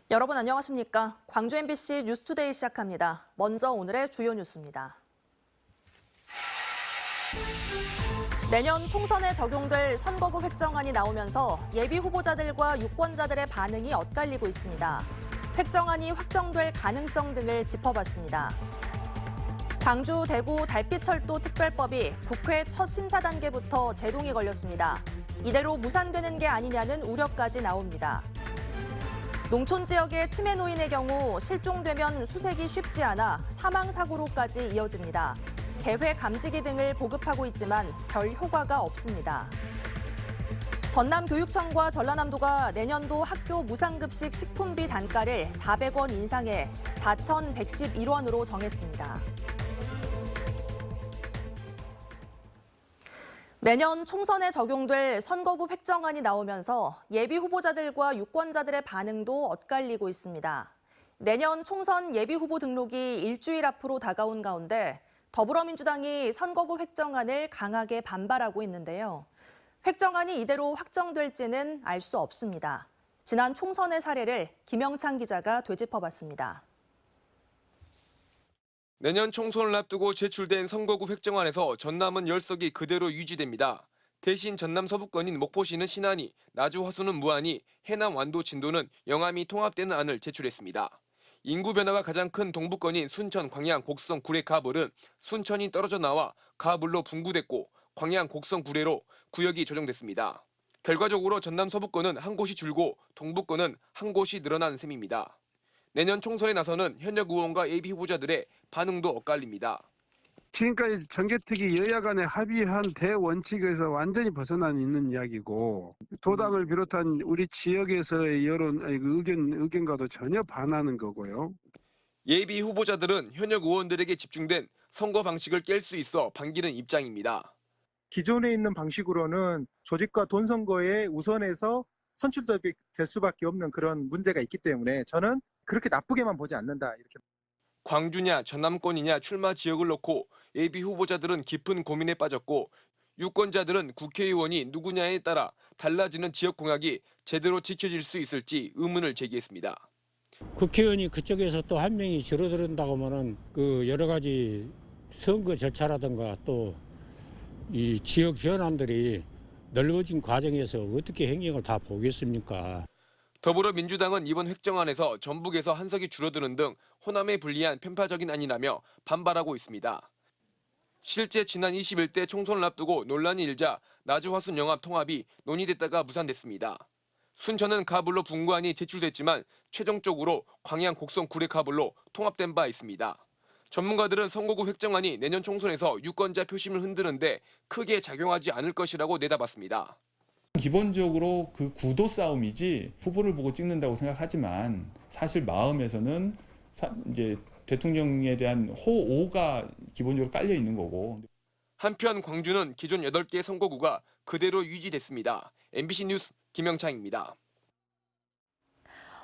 여러분 안녕하십니까? 광주 MBC 뉴스투데이 시작합니다. 먼저 오늘의 주요 뉴스입니다. 내년 총선에 적용될 선거구 획정안이 나오면서 예비 후보자들과 유권자들의 반응이 엇갈리고 있습니다. 획정안이 확정될 가능성 등을 짚어봤습니다. 광주, 대구 달빛철도 특별법이 국회 첫 심사 단계부터 제동이 걸렸습니다. 이대로 무산되는 게 아니냐는 우려까지 나옵니다. 농촌 지역의 치매 노인의 경우 실종되면 수색이 쉽지 않아 사망 사고로까지 이어집니다. 개회 감지기 등을 보급하고 있지만 별 효과가 없습니다. 전남교육청과 전라남도가 내년도 학교 무상급식 식품비 단가를 400원 인상해 4,111원으로 정했습니다. 내년 총선에 적용될 선거구 획정안이 나오면서 예비 후보자들과 유권자들의 반응도 엇갈리고 있습니다. 내년 총선 예비 후보 등록이 일주일 앞으로 다가온 가운데 더불어민주당이 선거구 획정안을 강하게 반발하고 있는데요. 획정안이 이대로 확정될지는 알 수 없습니다. 지난 총선의 사례를 김영창 기자가 되짚어봤습니다. 내년 총선을 앞두고 제출된 선거구 획정안에서 전남은 열석이 그대로 유지됩니다. 대신 전남 서부권인 목포시는 신안이, 나주 화순은 무안이, 해남 완도 진도는 영암이 통합되는 안을 제출했습니다. 인구 변화가 가장 큰 동부권인 순천, 광양, 곡성, 구례, 가불은 순천이 떨어져 나와 가불로 분구됐고 광양, 곡성, 구례로 구역이 조정됐습니다. 결과적으로 전남 서부권은 한 곳이 줄고 동부권은 한 곳이 늘어난 셈입니다. 내년 총선에 나서는 현역 의원과 예비 후보자들의 반응도 엇갈립니다. 지금까지 정개특위 여야 간에 합의한 대원칙에서 완전히 벗어나 있는 이야기고 도당을 비롯한 우리 지역에서의 여론, 의견과도 전혀 반하는 거고요. 예비 후보자들은 현역 의원들에게 집중된 선거 방식을 깰 수 있어 반기는 입장입니다. 기존에 있는 방식으로는 조직과 돈 선거에 우선해서 선출될 수밖에 없는 그런 문제가 있기 때문에 저는 그렇게 나쁘게만 보지 않는다. 이렇게. 광주냐 전남권이냐 출마 지역을 놓고 예비 후보자들은 깊은 고민에 빠졌고 유권자들은 국회의원이 누구냐에 따라 달라지는 지역 공약이 제대로 지켜질 수 있을지 의문을 제기했습니다. 국회의원이 그쪽에서 또 한 명이 줄어든다고 하면은 그 여러 가지 선거 절차라든가 또 이 지역 현안들이 넓어진 과정에서 어떻게 행정을 다 보겠습니까? 더불어민주당은 이번 획정안에서 전북에서 한석이 줄어드는 등 호남에 불리한 편파적인 안이라며 반발하고 있습니다. 실제 지난 21대 총선을 앞두고 논란이 일자 나주 화순 영합 통합이 논의됐다가 무산됐습니다. 순천은 가불로 분구안이 제출됐지만 최종적으로 광양, 곡성, 구례, 가불로 통합된 바 있습니다. 전문가들은 선거구 획정안이 내년 총선에서 유권자 표심을 흔드는데 크게 작용하지 않을 것이라고 내다봤습니다. 기본적으로 그 구도 싸움이지 후보를 보고 찍는다고 생각하지만 사실 마음에서는 이제 대통령에 대한 호오가 기본적으로 깔려 있는 거고. 한편 광주는 기존 8개 선거구가 그대로 유지됐습니다. MBC 뉴스 김영창입니다.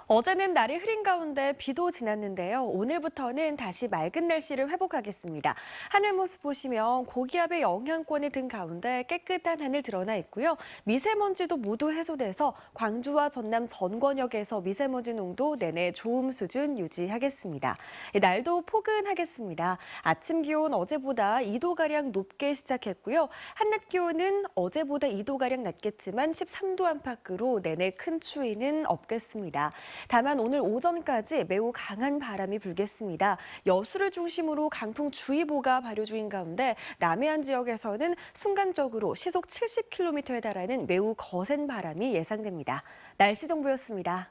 어제는 날이 흐린 가운데 비도 지났는데요. 오늘부터는 다시 맑은 날씨를 회복하겠습니다. 하늘 모습 보시면 고기압의 영향권이 든 가운데 깨끗한 하늘 드러나 있고요. 미세먼지도 모두 해소돼서 광주와 전남 전 권역에서 미세먼지 농도 내내 좋음 수준 유지하겠습니다. 날도 포근하겠습니다. 아침 기온 어제보다 2도가량 높게 시작했고요. 한낮 기온은 어제보다 2도가량 낮겠지만 13도 안팎으로 내내 큰 추위는 없겠습니다. 다만 오늘 오전까지 매우 강한 바람이 불겠습니다. 여수를 중심으로 강풍주의보가 발효 중인 가운데 남해안 지역에서는 순간적으로 시속 70km에 달하는 매우 거센 바람이 예상됩니다. 날씨 정보였습니다.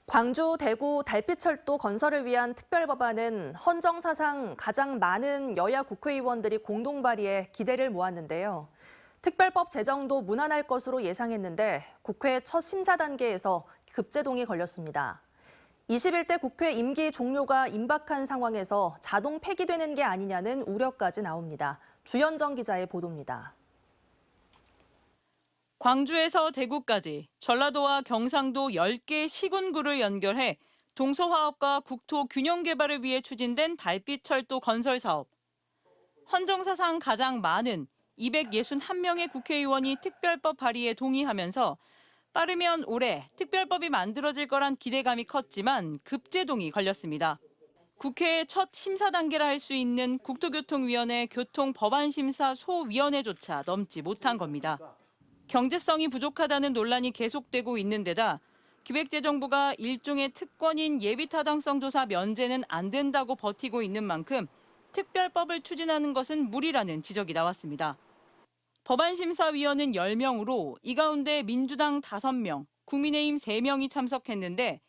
광주, 대구 달빛철도 건설을 위한 특별법안은 헌정사상 가장 많은 여야 국회의원들이 공동 발의해 기대를 모았는데요. 특별법 제정도 무난할 것으로 예상했는데 국회 첫 심사 단계에서 급제동이 걸렸습니다. 21대 국회 임기 종료가 임박한 상황에서 자동 폐기되는 게 아니냐는 우려까지 나옵니다. 주현정 기자의 보도입니다. 광주에서 대구까지 전라도와 경상도 10개 시군구를 연결해 동서화합과 국토 균형 개발을 위해 추진된 달빛철도 건설 사업. 헌정사상 가장 많은 261명의 국회의원이 특별법 발의에 동의하면서 빠르면 올해 특별법이 만들어질 거란 기대감이 컸지만 급제동이 걸렸습니다. 국회의 첫 심사 단계라 할 수 있는 국토교통위원회 교통법안심사 소위원회조차 넘지 못한 겁니다. 경제성이 부족하다는 논란이 계속되고 있는 데다 기획재정부가 일종의 특권인 예비타당성 조사 면제는 안 된다고 버티고 있는 만큼 특별법을 추진하는 것은 무리라는 지적이 나왔습니다. 법안심사위원은 10명으로 이 가운데 민주당 5명, 국민의힘 3명이 참석했는데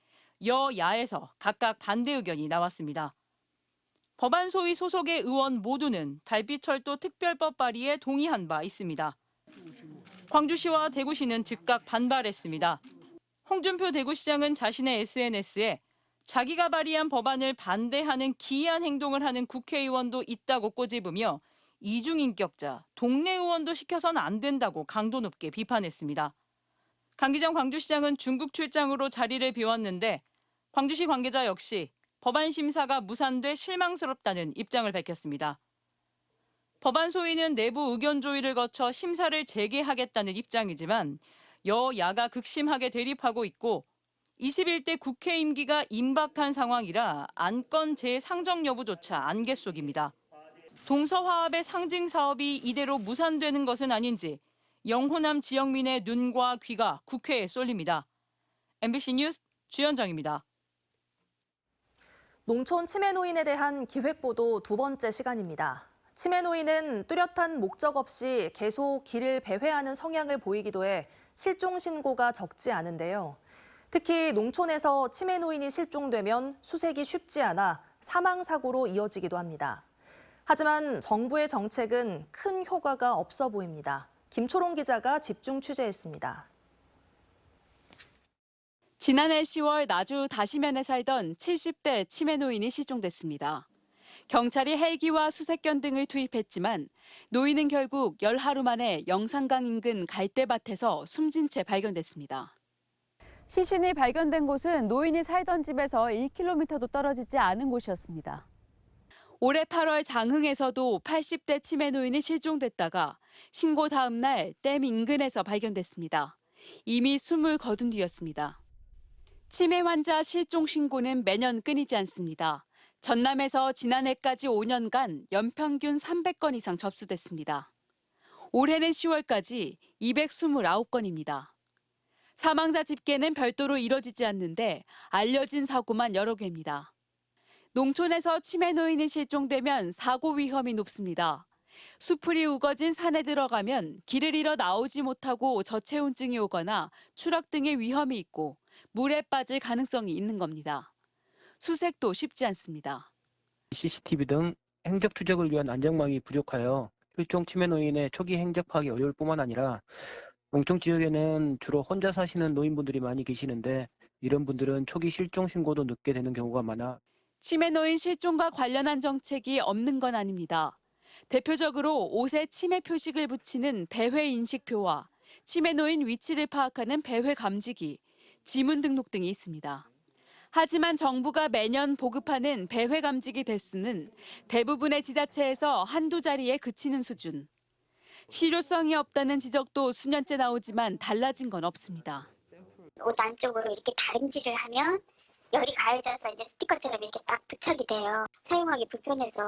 여야에서 각각 반대 의견이 나왔습니다. 법안 소위 소속의 의원 모두는 달빛철도 특별법 발의에 동의한 바 있습니다. 광주시와 대구시는 즉각 반발했습니다. 홍준표 대구시장은 자신의 SNS에 자기가 발의한 법안을 반대하는 기이한 행동을 하는 국회의원도 있다고 꼬집으며 이중인격자, 동네 의원도 시켜선 안 된다고 강도 높게 비판했습니다. 강기정 광주시장은 중국 출장으로 자리를 비웠는데 광주시 관계자 역시 법안 심사가 무산돼 실망스럽다는 입장을 밝혔습니다. 법안 소위는 내부 의견 조율을 거쳐 심사를 재개하겠다는 입장이지만 여야가 극심하게 대립하고 있고 21대 국회 임기가 임박한 상황이라 안건 재상정 여부조차 안개 속입니다. 동서화합의 상징 사업이 이대로 무산되는 것은 아닌지 영호남 지역민의 눈과 귀가 국회에 쏠립니다. MBC 뉴스 주현정입니다. 농촌 치매 노인에 대한 기획보도 2번째 시간입니다. 치매 노인은 뚜렷한 목적 없이 계속 길을 배회하는 성향을 보이기도 해 실종 신고가 적지 않은데요. 특히 농촌에서 치매 노인이 실종되면 수색이 쉽지 않아 사망 사고로 이어지기도 합니다. 하지만 정부의 정책은 큰 효과가 없어 보입니다. 김초롱 기자가 집중 취재했습니다. 지난해 10월 나주 다시면에 살던 70대 치매 노인이 실종됐습니다. 경찰이 헬기와 수색견 등을 투입했지만 노인은 결국 열하루 만에 영산강 인근 갈대밭에서 숨진 채 발견됐습니다. 시신이 발견된 곳은 노인이 살던 집에서 1km도 떨어지지 않은 곳이었습니다. 올해 8월 장흥에서도 80대 치매 노인이 실종됐다가 신고 다음 날 댐 인근에서 발견됐습니다. 이미 숨을 거둔 뒤였습니다. 치매 환자 실종 신고는 매년 끊이지 않습니다. 전남에서 지난해까지 5년간 연평균 300건 이상 접수됐습니다. 올해는 10월까지 229건입니다. 사망자 집계는 별도로 이뤄지지 않는데 알려진 사고만 여러 개입니다. 농촌에서 치매 노인이 실종되면 사고 위험이 높습니다. 수풀이 우거진 산에 들어가면 길을 잃어 나오지 못하고 저체온증이 오거나 추락 등의 위험이 있고 물에 빠질 가능성이 있는 겁니다. 수색도 쉽지 않습니다. CCTV 등 행적 추적을 위한 안전망이 부족하여 실종 치매 노인의 초기 행적 파악이 어려울 뿐만 아니라 농촌 지역에는 주로 혼자 사시는 노인분들이 많이 계시는데 이런 분들은 초기 실종 신고도 늦게 되는 경우가 많아 치매 노인 실종과 관련한 정책이 없는 건 아닙니다. 대표적으로 옷에 치매 표식을 붙이는 배회 인식표와 치매 노인 위치를 파악하는 배회 감지기, 지문 등록 등이 있습니다. 하지만 정부가 매년 보급하는 배회 감지기 대수는 대부분의 지자체에서 한두 자리에 그치는 수준. 실효성이 없다는 지적도 수년째 나오지만 달라진 건 없습니다. 옷 안쪽으로 이렇게 다림질을 하면 열이 가해져서 이제 스티커처럼 이렇게 딱 부착이 돼요. 사용하기 불편해서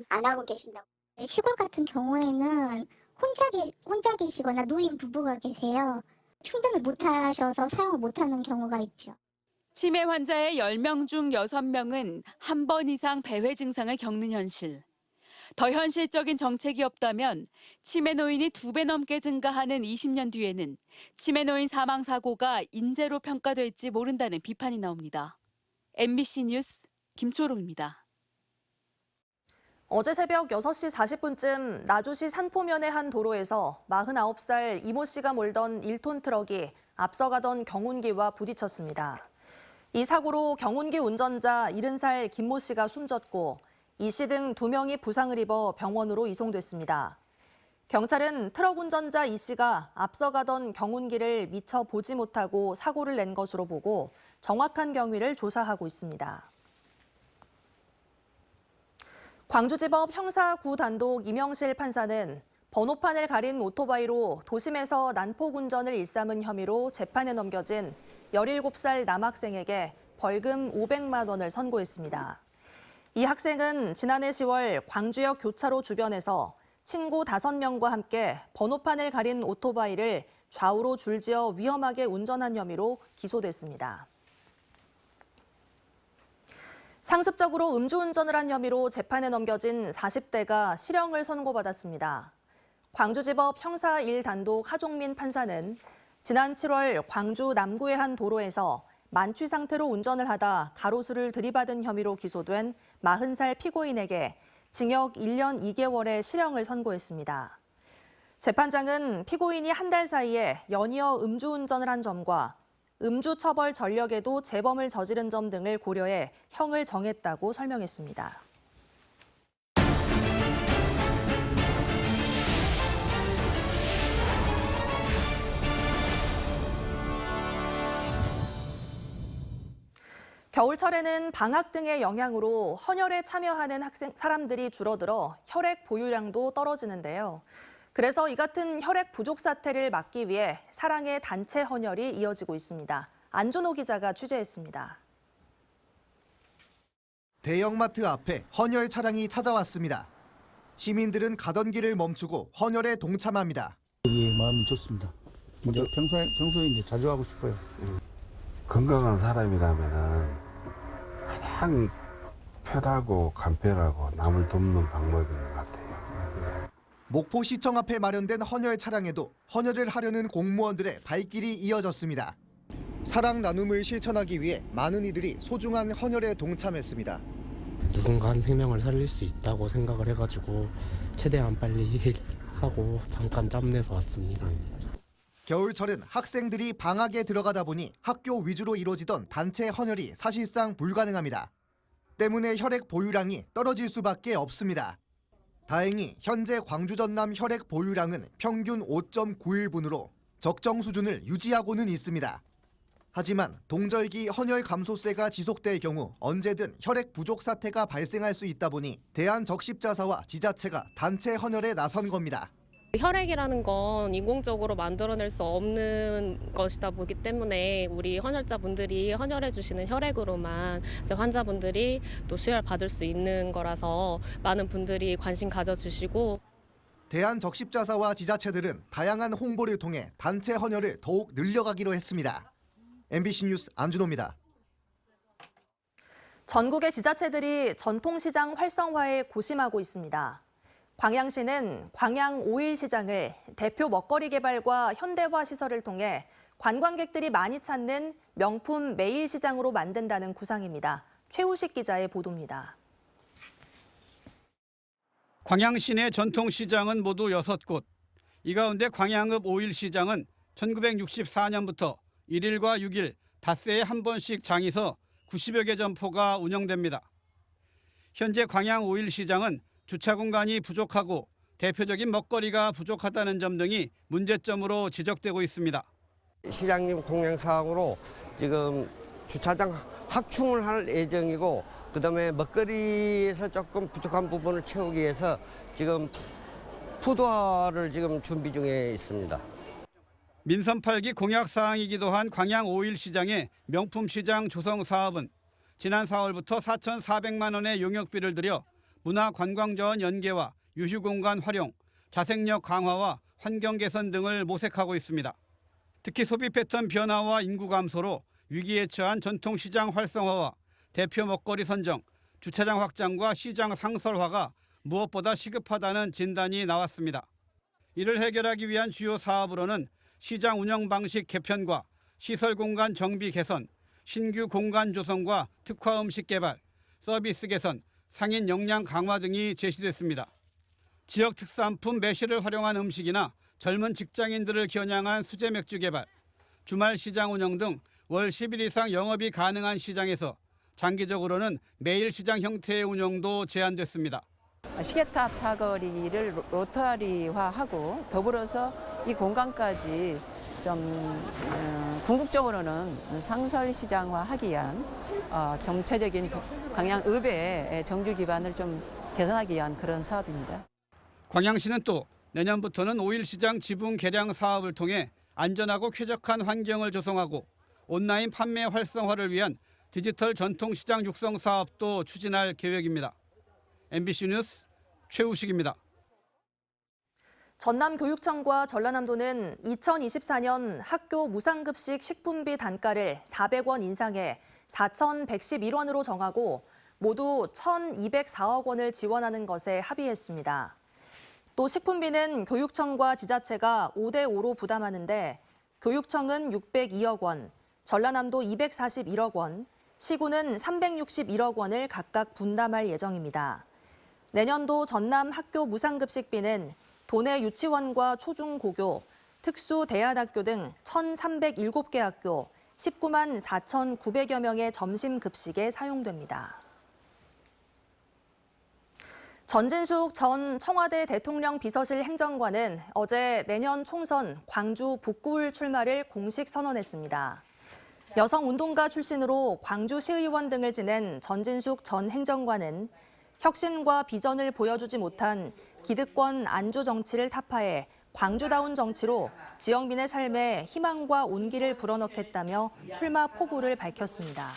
안 하고 계신다고. 시골 같은 경우에는 혼자 계시거나 노인 부부가 계세요. 충전을 못 하셔서 사용을 못 하는 경우가 있죠. 치매 환자의 10명 중 6명은 한 번 이상 배회 증상을 겪는 현실. 더 현실적인 정책이 없다면 치매 노인이 2배 넘게 증가하는 20년 뒤에는 치매 노인 사망 사고가 인재로 평가될지 모른다는 비판이 나옵니다. MBC 뉴스 김초롱입니다. 어제 새벽 6시 40분쯤 나주시 산포면의 한 도로에서 49살 이모 씨가 몰던 1톤 트럭이 앞서가던 경운기와 부딪혔습니다. 이 사고로 경운기 운전자 70살 김모 씨가 숨졌고 이 씨 등 2명이 부상을 입어 병원으로 이송됐습니다. 경찰은 트럭 운전자 이 씨가 앞서가던 경운기를 미처 보지 못하고 사고를 낸 것으로 보고 정확한 경위를 조사하고 있습니다. 광주지법 형사 9단독 이명실 판사는 번호판을 가린 오토바이로 도심에서 난폭 운전을 일삼은 혐의로 재판에 넘겨진 17살 남학생에게 벌금 500만 원을 선고했습니다. 이 학생은 지난해 10월 광주역 교차로 주변에서 친구 5명과 함께 번호판을 가린 오토바이를 좌우로 줄지어 위험하게 운전한 혐의로 기소됐습니다. 상습적으로 음주운전을 한 혐의로 재판에 넘겨진 40대가 실형을 선고받았습니다. 광주지법 형사 1단독 하종민 판사는 지난 7월 광주 남구의 한 도로에서 만취 상태로 운전을 하다 가로수를 들이받은 혐의로 기소된 40살 피고인에게 징역 1년 2개월의 실형을 선고했습니다. 재판장은 피고인이 한 달 사이에 연이어 음주운전을 한 점과 음주처벌 전력에도 재범을 저지른 점 등을 고려해 형을 정했다고 설명했습니다. 겨울철에는 방학 등의 영향으로 헌혈에 참여하는 사람들이 줄어들어 혈액 보유량도 떨어지는데요. 그래서 이 같은 혈액 부족 사태를 막기 위해 사랑의 단체 헌혈이 이어지고 있습니다. 안준호 기자가 취재했습니다. 대형마트 앞에 헌혈 차량이 찾아왔습니다. 시민들은 가던 길을 멈추고 헌혈에 동참합니다. 마음이 좋습니다. 이제 평소에 이제 자주 하고 싶어요. 건강한 사람이라면 가장 편하고 간편하고 남을 돕는 방법인 것 같아요. 목포시청 앞에 마련된 헌혈 차량에도 헌혈을 하려는 공무원들의 발길이 이어졌습니다. 사랑 나눔을 실천하기 위해 많은 이들이 소중한 헌혈에 동참했습니다. 누군가 한 생명을 살릴 수 있다고 생각을 해가지고 최대한 빨리 하고 잠깐 짬내서 왔습니다. 겨울철은 학생들이 방학에 들어가다 보니 학교 위주로 이루어지던 단체 헌혈이 사실상 불가능합니다. 때문에 혈액 보유량이 떨어질 수밖에 없습니다. 다행히 현재 광주 전남 혈액 보유량은 평균 5.91분으로 적정 수준을 유지하고는 있습니다. 하지만 동절기 헌혈 감소세가 지속될 경우 언제든 혈액 부족 사태가 발생할 수 있다 보니 대한적십자사와 지자체가 단체 헌혈에 나선 겁니다. 혈액이라는 건 인공적으로 만들어낼 수 없는 것이다 보기 때문에 우리 헌혈자분들이 헌혈해 주시는 혈액으로만 이제 환자분들이 또 수혈 받을 수 있는 거라서 많은 분들이 관심 가져주시고 대한적십자사와 지자체들은 다양한 홍보를 통해 단체 헌혈을 더욱 늘려가기로 했습니다. MBC 뉴스 안준호입니다. 전국의 지자체들이 전통시장 활성화에 고심하고 있습니다. 광양시는 광양 5일시장을 대표 먹거리 개발과 현대화 시설을 통해 관광객들이 많이 찾는 명품 매일시장으로 만든다는 구상입니다. 최우식 기자의 보도입니다. 광양시 내 전통시장은 모두 6곳. 이 가운데 광양읍 5일시장은 1964년부터 1일과 6일 닷새에 한 번씩 장이 서 90여 개 점포가 운영됩니다. 현재 광양 5일시장은 주차 공간이 부족하고 대표적인 먹거리가 부족하다는 점 등이 문제점으로 지적되고 있습니다. 시장님 공약사항으로 지금 주차장 확충을 할 예정이고 그다음에 먹거리에서 조금 부족한 부분을 채우기 위해서 지금 푸드화를 지금 준비 중에 있습니다. 민선 8기 공약사항이기도 한 광양 5일시장의 명품시장 조성 사업은 지난 4월부터 4,400만 원의 용역비를 들여 문화관광자원 연계와 유휴공간 활용, 자생력 강화와 환경 개선 등을 모색하고 있습니다. 특히 소비 패턴 변화와 인구 감소로 위기에 처한 전통시장 활성화와 대표 먹거리 선정, 주차장 확장과 시장 상설화가 무엇보다 시급하다는 진단이 나왔습니다. 이를 해결하기 위한 주요 사업으로는 시장 운영 방식 개편과 시설 공간 정비 개선, 신규 공간 조성과 특화 음식 개발, 서비스 개선, 상인 역량 강화 등이 제시됐습니다. 지역 특산품 매실을 활용한 음식이나 젊은 직장인들을 겨냥한 수제 맥주 개발, 주말 시장 운영 등 월 10일 이상 영업이 가능한 시장에서 장기적으로는 매일 시장 형태의 운영도 제한됐습니다. 시계탑 사거리를 로터리화하고 더불어서 이 공간까지 좀 궁극적으로는 상설 시장화하기 위한 정체적인 광양읍의 정주 기반을 좀 개선하기 위한 그런 사업입니다. 광양시는 또 내년부터는 오일시장 지분 개량 사업을 통해 안전하고 쾌적한 환경을 조성하고 온라인 판매 활성화를 위한 디지털 전통시장 육성 사업도 추진할 계획입니다. MBC 뉴스 최우식입니다. 전남교육청과 전라남도는 2024년 학교 무상급식 식분비 단가를 400원 인상해 4,111원으로 정하고 모두 1,204억 원을 지원하는 것에 합의했습니다. 또 식품비는 교육청과 지자체가 5대5로 부담하는데 교육청은 602억 원, 전라남도 241억 원, 시군은 361억 원을 각각 분담할 예정입니다. 내년도 전남 학교 무상급식비는 도내 유치원과 초중고교, 특수대안학교 등 1,307개 학교, 19만 4,900여 명의 점심급식에 사용됩니다. 전진숙 전 청와대 대통령 비서실 행정관은 어제 내년 총선 광주 북구을 출마를 공식 선언했습니다. 여성운동가 출신으로 광주시의원 등을 지낸 전진숙 전 행정관은 혁신과 비전을 보여주지 못한 기득권 안주 정치를 타파해 광주다운 정치로 지역민의 삶에 희망과 온기를 불어넣겠다며 출마 포부를 밝혔습니다.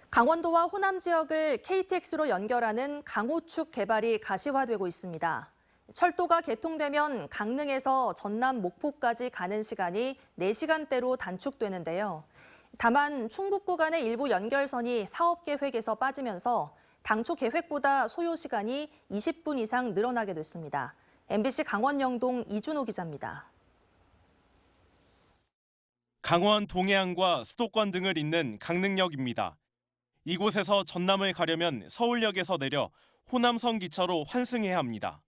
강원도와 호남 지역을 KTX로 연결하는 강호축 개발이 가시화되고 있습니다. 철도가 개통되면 강릉에서 전남 목포까지 가는 시간이 4시간대로 단축되는데요. 다만 충북 구간의 일부 연결선이 사업 계획에서 빠지면서 당초 계획보다 소요 시간이 20분 이상 늘어나게 됐습니다. MBC 강원 영동 이준호 기자입니다. 강원 동해안과 수도권 등을 잇는 강릉역입니다. 이곳에서 전남을 가려면 서울역에서 내려 호남선 기차로 환승해야 합니다.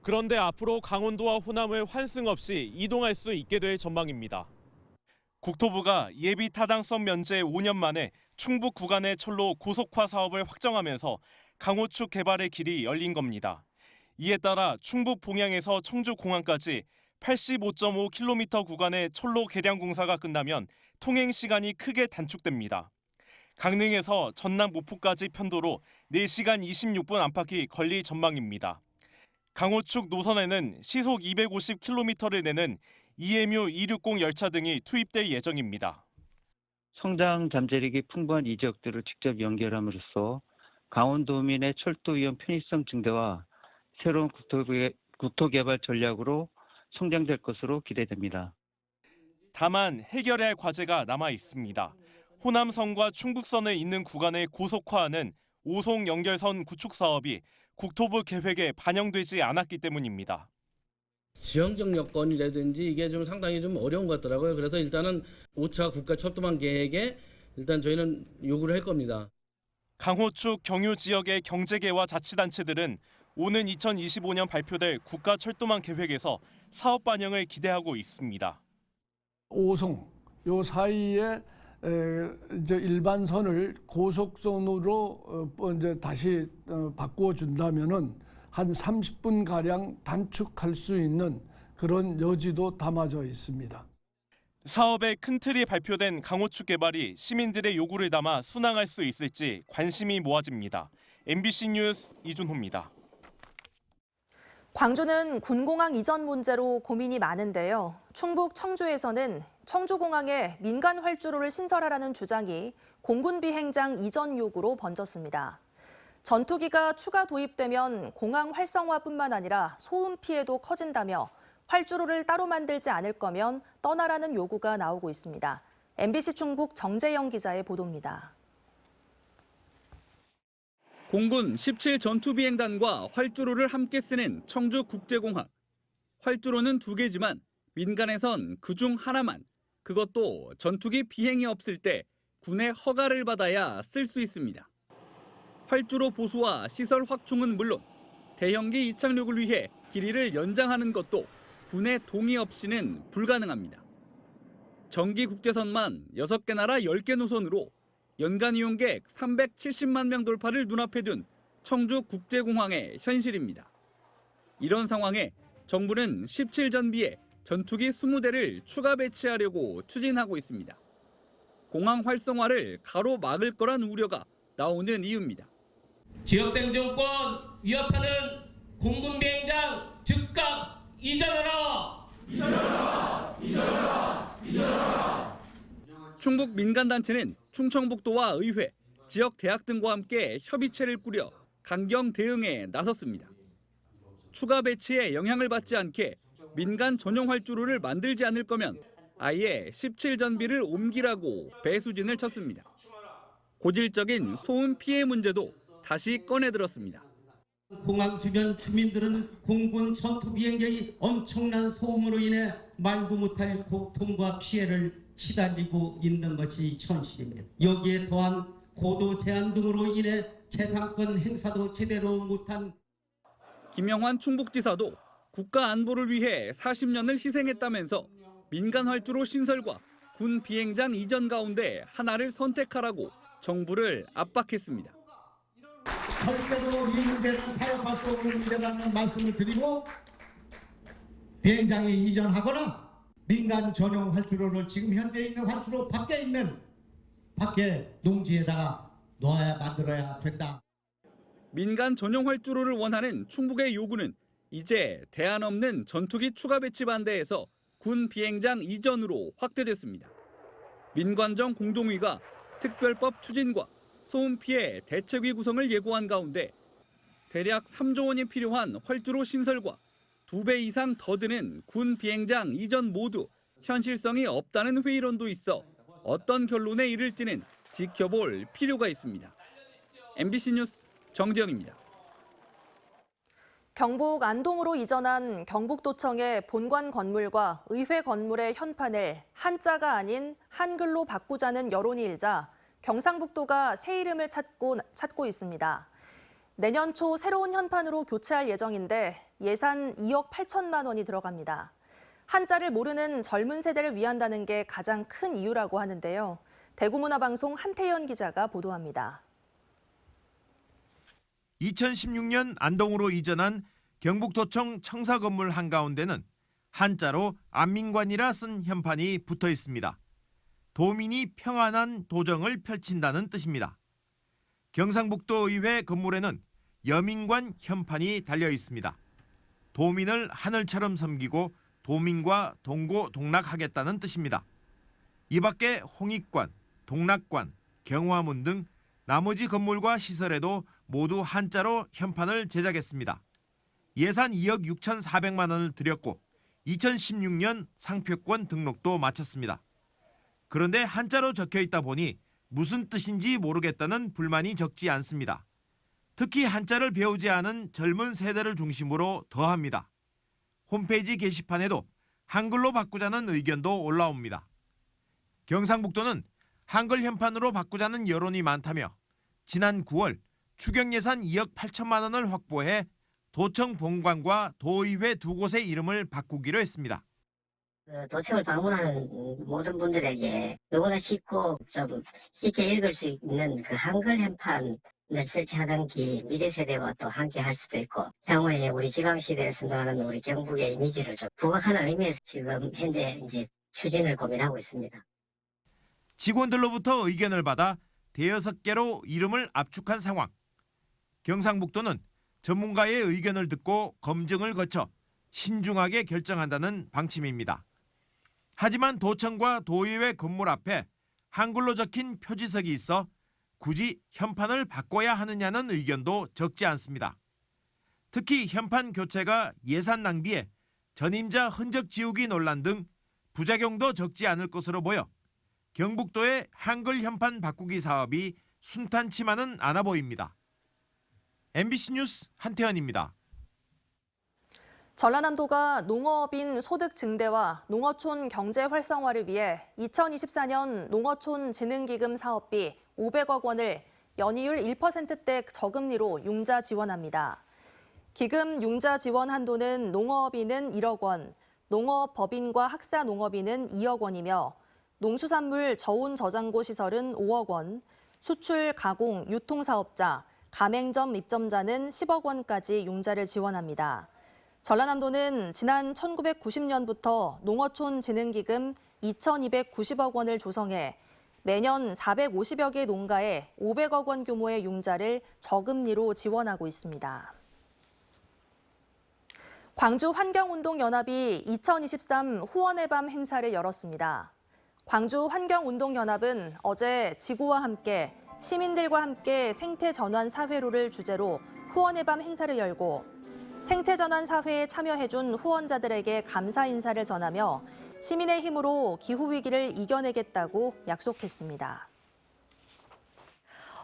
그런데 앞으로 강원도와 호남을 환승 없이 이동할 수 있게 될 전망입니다. 국토부가 예비 타당성 면제 5년 만에 충북 구간의 철로 고속화 사업을 확정하면서 강호축 개발의 길이 열린 겁니다. 이에 따라 충북 봉양에서 청주공항까지 85.5km 구간의 철로 개량 공사가 끝나면 통행 시간이 크게 단축됩니다. 강릉에서 전남 목포까지 편도로 4시간 26분 안팎이 걸릴 전망입니다. 강호축 노선에는 시속 250km를 내는 EMU 260 열차 등이 투입될 예정입니다. 성장 잠재력이 풍부한 이 지역들을 직접 연결함으로써 강원도민의 철도 이용 편의성 증대와 새로운 국토개발 전략으로 성장될 것으로 기대됩니다. 다만 해결해야 할 과제가 남아 있습니다. 호남선과 충북선을 잇는 구간을 고속화하는 5송 연결선 구축 사업이 국토부 계획에 반영되지 않았기 때문입니다. 지형적 여건이라든지 이게 좀 상당히 좀 어려운 것 같더라고요. 그래서 일단은 5차 국가 철도망 계획에 일단 저희는 요구를 할 겁니다. 강호축 경유 지역의 경제계와 자치단체들은 오는 2025년 발표될 국가 철도망 계획에서 사업 반영을 기대하고 있습니다. 5송 요 사이에 이제 일반선을 고속선으로 이제 다시 바꾸어 준다면은 한 30분 가량 단축할 수 있는 그런 여지도 담아져 있습니다. 사업의 큰 틀이 발표된 강호축 개발이 시민들의 요구를 담아 순항할 수 있을지 관심이 모아집니다. MBC 뉴스 이준호입니다. 광주는 군공항 이전 문제로 고민이 많은데요. 충북 청주에서는 청주공항에 민간 활주로를 신설하라는 주장이 공군 비행장 이전 요구로 번졌습니다. 전투기가 추가 도입되면 공항 활성화뿐만 아니라 소음 피해도 커진다며 활주로를 따로 만들지 않을 거면 떠나라는 요구가 나오고 있습니다. MBC 충북 정재영 기자의 보도입니다. 공군 17 전투비행단과 활주로를 함께 쓰는 청주국제공항. 활주로는 2개지만 민간에선 그중 하나만, 그것도 전투기 비행이 없을 때 군의 허가를 받아야 쓸 수 있습니다. 활주로 보수와 시설 확충은 물론 대형기 이착륙을 위해 길이를 연장하는 것도 군의 동의 없이는 불가능합니다. 정기 국제선만 6개 나라 10개 노선으로 연간 이용객 370만 명 돌파를 눈앞에 둔 청주 국제공항의 현실입니다. 이런 상황에 정부는 17전비에 전투기 20대를 추가 배치하려고 추진하고 있습니다. 공항 활성화를 가로막을 거란 우려가 나오는 이유입니다. 지역 생존권 위협하는 공군 비행장 즉각 이전하라! 이전하라! 이전하라! 이전하라! 충북 민간단체는 충청북도와 의회, 지역 대학 등과 함께 협의체를 꾸려 강경 대응에 나섰습니다. 추가 배치에 영향을 받지 않게 민간 전용 활주로를 만들지 않을 거면 아예 17전비를 옮기라고 배수진을 쳤습니다. 고질적인 소음 피해 문제도 다시 꺼내들었습니다. 공항 주변 주민들은 공군 전투 비행장이 엄청난 소음으로 인해 말도 못할 고통과 피해를 시달리고 있는 것이 현실입니다. 여기에 더한 고도 제한 등으로 인해 재산권 행사도 제대로 못한 김영환 충북지사도 국가 안보를 위해 40년을 희생했다면서 민간 활주로 신설과 군 비행장 이전 가운데 하나를 선택하라고 정부를 압박했습니다. 절대로 이 문제는 타협할 수 없는 문제라는 말씀을 드리고 비행장이 이전하거나 민간 전용 활주로를 지금 현재 있는 활주로 밖에 농지에다가 만들어야 된다. 민간 전용 활주로를 원하는 충북의 요구는 이제 대안 없는 전투기 추가 배치 반대에서 군 비행장 이전으로 확대됐습니다. 민관정 공동위가 특별법 추진과 소음 피해 대책위 구성을 예고한 가운데 대략 3조 원이 필요한 활주로 신설과 2배 이상 더 드는 군 비행장 이전 모두 현실성이 없다는 회의론도 있어 어떤 결론에 이를지는 지켜볼 필요가 있습니다. MBC 뉴스 정재영입니다. 경북 안동으로 이전한 경북도청의 본관 건물과 의회 건물의 현판을 한자가 아닌 한글로 바꾸자는 여론이 일자 경상북도가 새 이름을 찾고 있습니다. 내년 초 새로운 현판으로 교체할 예정인데 예산 2억 8천만 원이 들어갑니다. 한자를 모르는 젊은 세대를 위한다는 게 가장 큰 이유라고 하는데요. 대구문화방송 한태연 기자가 보도합니다. 2016년 안동으로 이전한 경북도청 청사 건물 한가운데는 한자로 안민관이라 쓴 현판이 붙어 있습니다. 도민이 평안한 도정을 펼친다는 뜻입니다. 경상북도 의회 건물에는 여민관 현판이 달려 있습니다. 도민을 하늘처럼 섬기고 도민과 동고동락하겠다는 뜻입니다. 이 밖에 홍익관, 동락관, 경화문 등 나머지 건물과 시설에도 모두 한자로 현판을 제작했습니다. 예산 2억 6,400만 원을 들였고 2016년 상표권 등록도 마쳤습니다. 그런데 한자로 적혀 있다 보니 무슨 뜻인지 모르겠다는 불만이 적지 않습니다. 특히 한자를 배우지 않은 젊은 세대를 중심으로 더합니다. 홈페이지 게시판에도 한글로 바꾸자는 의견도 올라옵니다. 경상북도는 한글 현판으로 바꾸자는 여론이 많다며 지난 9월 추경 예산 2억 8천만 원을 확보해 도청 본관과 도의회 두 곳의 이름을 바꾸기로 했습니다. 도청을 방문하는 모든 분들에게 누구나 쉽고 좀 쉽게 읽을 수 있는 그 한글 현판을 설치하는 기 미래 세대와 또 함께 할 수도 있고 향후에 우리 지방시대를 선도하는 우리 경북의 이미지를 좀 부각하는 의미에서 지금 현재 추진을 고민하고 있습니다. 직원들로부터 의견을 받아 대여섯 개로 이름을 압축한 상황. 경상북도는 전문가의 의견을 듣고 검증을 거쳐 신중하게 결정한다는 방침입니다. 하지만 도청과 도의회 건물 앞에 한글로 적힌 표지석이 있어 굳이 현판을 바꿔야 하느냐는 의견도 적지 않습니다. 특히 현판 교체가 예산 낭비에 전임자 흔적 지우기 논란 등 부작용도 적지 않을 것으로 보여 경북도의 한글 현판 바꾸기 사업이 순탄치만은 않아 보입니다. MBC 뉴스 한태현입니다. 전라남도가 농어업인 소득 증대와 농어촌 경제 활성화를 위해 2024년 농어촌 진흥기금 사업비 500억 원을 연이율 1%대 저금리로 융자 지원합니다. 기금 융자 지원 한도는 농어업인은 1억 원, 농어업 법인과 학사 농업인은 2억 원이며 농수산물 저온 저장고 시설은 5억 원, 수출, 가공, 유통사업자, 가맹점 입점자는 10억 원까지 융자를 지원합니다. 전라남도는 지난 1990년부터 농어촌진흥기금 2,290억 원을 조성해 매년 450여 개 농가에 500억 원 규모의 융자를 저금리로 지원하고 있습니다. 광주 환경운동연합이 2023 후원의 밤 행사를 열었습니다. 광주 환경운동연합은 어제 지구와 함께 시민들과 함께 생태전환 사회로를 주제로 후원의 밤 행사를 열고 생태전환 사회에 참여해준 후원자들에게 감사 인사를 전하며 시민의 힘으로 기후위기를 이겨내겠다고 약속했습니다.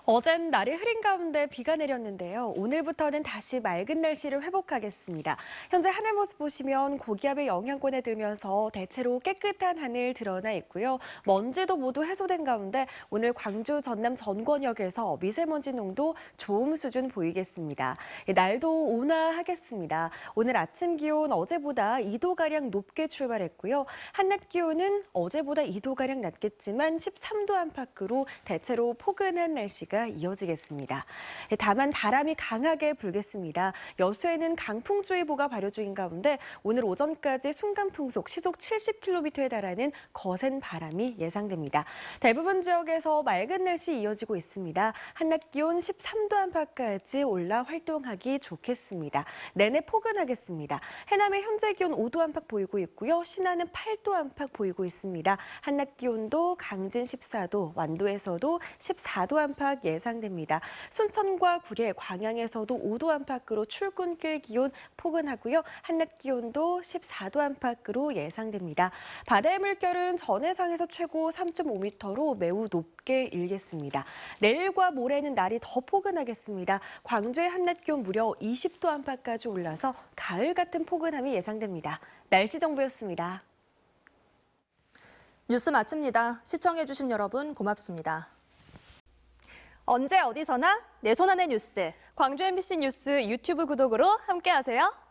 어젠 날이 흐린 가운데 비가 내렸는데요. 오늘부터는 다시 맑은 날씨를 회복하겠습니다. 현재 하늘 모습 보시면 고기압의 영향권에 들면서 대체로 깨끗한 하늘 드러나 있고요. 먼지도 모두 해소된 가운데 오늘 광주, 전남 전권역에서 미세먼지 농도 좋음 수준 보이겠습니다. 날도 온화하겠습니다. 오늘 아침 기온 어제보다 2도가량 높게 출발했고요. 한낮 기온은 어제보다 2도가량 낮겠지만 13도 안팎으로 대체로 포근한 날씨가 이어지겠습니다. 다만 바람이 강하게 불겠습니다. 여수에는 강풍주의보가 발효 중인 가운데 오늘 오전까지 순간풍속 시속 70km에 달하는 거센 바람이 예상됩니다. 대부분 지역에서 맑은 날씨 이어지고 있습니다. 한낮 기온 13도 안팎까지 올라 활동하기 좋겠습니다. 내내 포근하겠습니다. 해남의 현재 기온 5도 안팎 보이고 있고요. 신안은 8도 안팎 보이고 있습니다. 한낮 기온도 강진 14도, 완도에서도 14도 안팎 예상됩니다. 순천과 구례, 광양에서도 5도 안팎으로 출근길 기온 포근하고요. 한낮 기온도 14도 안팎으로 예상됩니다. 바다의 물결은 전해상에서 최고 3.5m로 매우 높게 일겠습니다. 내일과 모레는 날이 더 포근하겠습니다. 광주의 한낮 기온 무려 20도 안팎까지 올라서 가을 같은 포근함이 예상됩니다. 날씨 정보였습니다. 뉴스 마칩니다. 시청해주신 여러분 고맙습니다. 언제 어디서나 내 손안의 뉴스. 광주 MBC 뉴스 유튜브 구독으로 함께하세요.